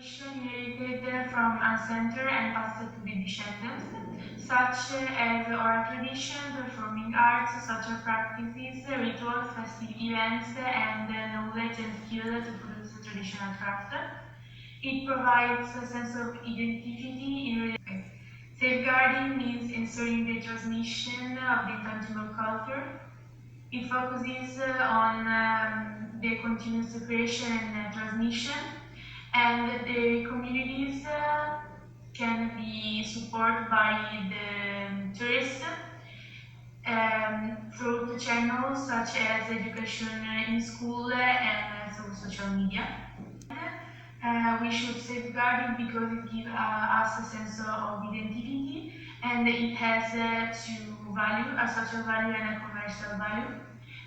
Tradition inherited from ancestors and passed to the descendants, such as oral tradition, performing arts, social practices, rituals, festive events, and knowledge and skill to produce traditional craft. It provides a sense of identity in relation. Safeguarding means ensuring the transmission of the intangible culture. It focuses on the continuous creation and transmission, and the communities can be supported by the tourists through the channels such as education in school and through social media. We should safeguard it because it gives us a sense of identity, and it has two value, a social value and a commercial value.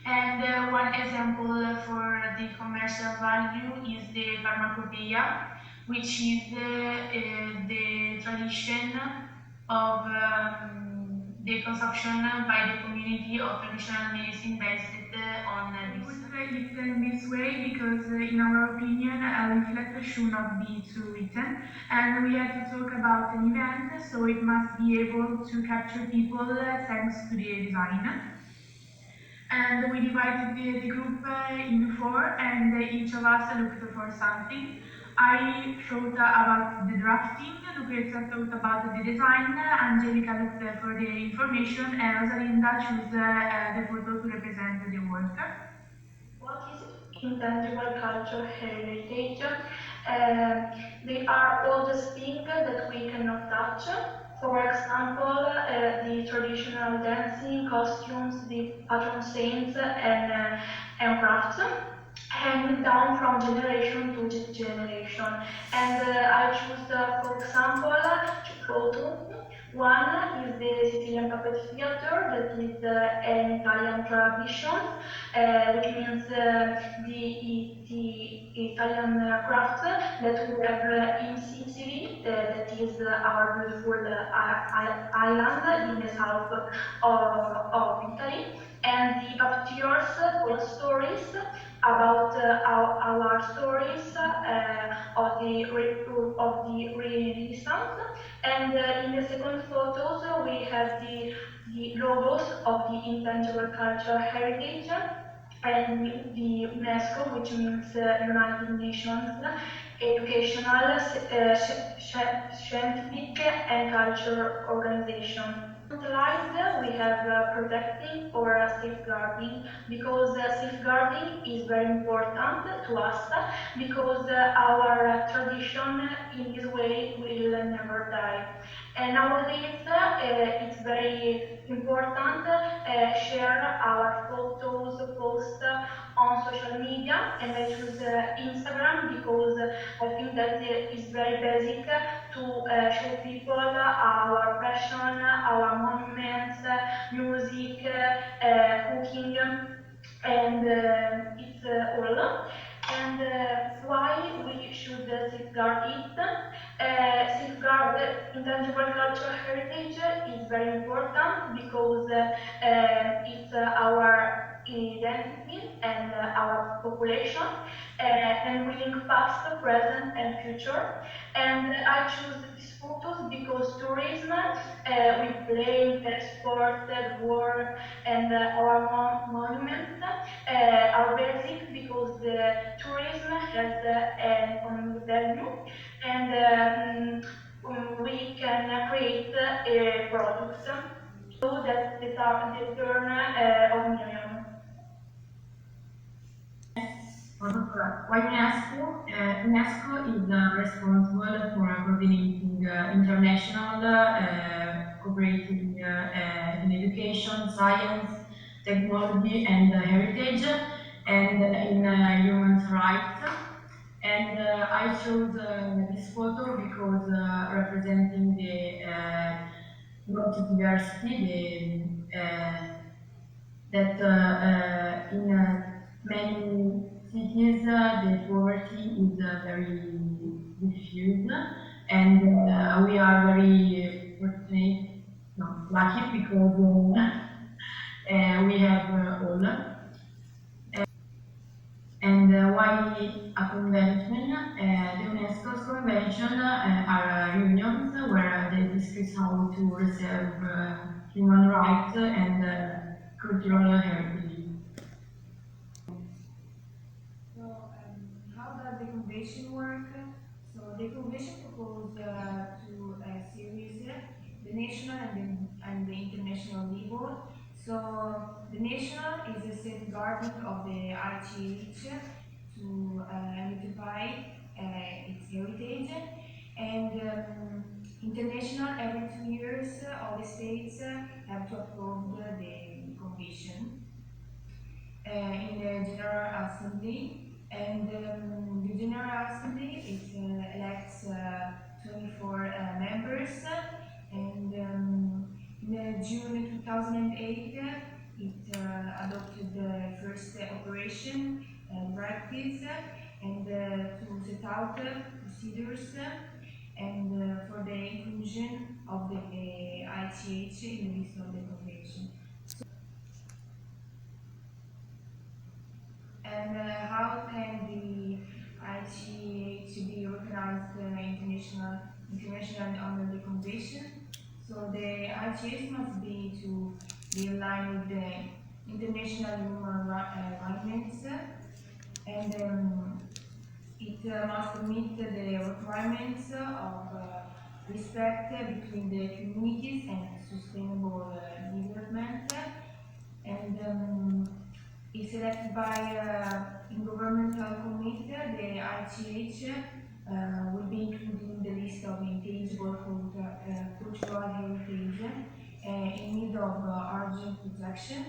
And one example for the commercial value is the pharmacopoeia, which is the tradition of the consumption by the community of traditional medicine based on this. We put it in this way because, in our opinion, a leaflet should not be too written, and we had to talk about an event, so it must be able to capture people thanks to the design. And we divided the group in four, and each of us looked for something. I thought about the drafting, Lucrezia thought about the design, Angelica looked for the information, and Rosalinda chose the photo to represent the work. What is intangible cultural heritage? They are all those things that we cannot touch. For example, the traditional dancing, costumes, the patron saints, and crafts, handed down from generation to generation. And I choose, for example, two photos. One is the Sicilian puppet theater, that is an Italian tradition, which means the Italian craft that we have in Sicily, that is our beautiful island in the south of Italy. And the puppeteers told stories about our stories of the Renaissance. And in the second photos, we have the logos of the intangible cultural heritage and the UNESCO, which means United Nations Educational, Scientific and Cultural Organization. Slide we have protecting or safeguarding, because safeguarding is very important to us, because our tradition in this way will never die. And nowadays it's very important share our photos, post on social media, and I choose Instagram because I think that is very basic to show people our passion, our monuments, music, cooking, and it's all. And why we should safeguard it? Safeguard intangible cultural heritage is very important because it's our identity and our population, and we link past, present, and future. And I choose these photos because tourism, with plane, transport, war, and our monuments are basic because the tourism has an economic value, and we can create products so that the turn of million. Why UNESCO? UNESCO is responsible for coordinating international cooperating in education, science, technology, and heritage, and in human rights. And I chose this photo because representing the diversity, that in many cities the poverty is very diffused, and we are very fortunate, no, lucky because we have all. And why by a convention. The UNESCO's convention are unions where they discuss how to preserve human rights and cultural heritage. How does the convention work? So the convention proposed to a series, the national and the international level. So the national is a safeguarding of the ITH to unify its heritage, and international every 2 years all the states have to approve the convention in the General Assembly, and the General Assembly elects 24 members, and in June 2008 it adopted the first operation directives and to set out procedures and for the inclusion of the ITH in the list of the convention. And how can the ITH be recognized internationally under the convention? So the ITH must be in line with the international human rights, and it must meet the requirements of respect between the communities and sustainable development, and is selected by intergovernmental committee. The ITH will be included in the list of intangible cultural heritage in need of urgent protection.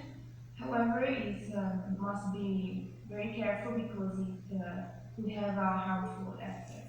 However, it must be very careful because it could have a harmful effect.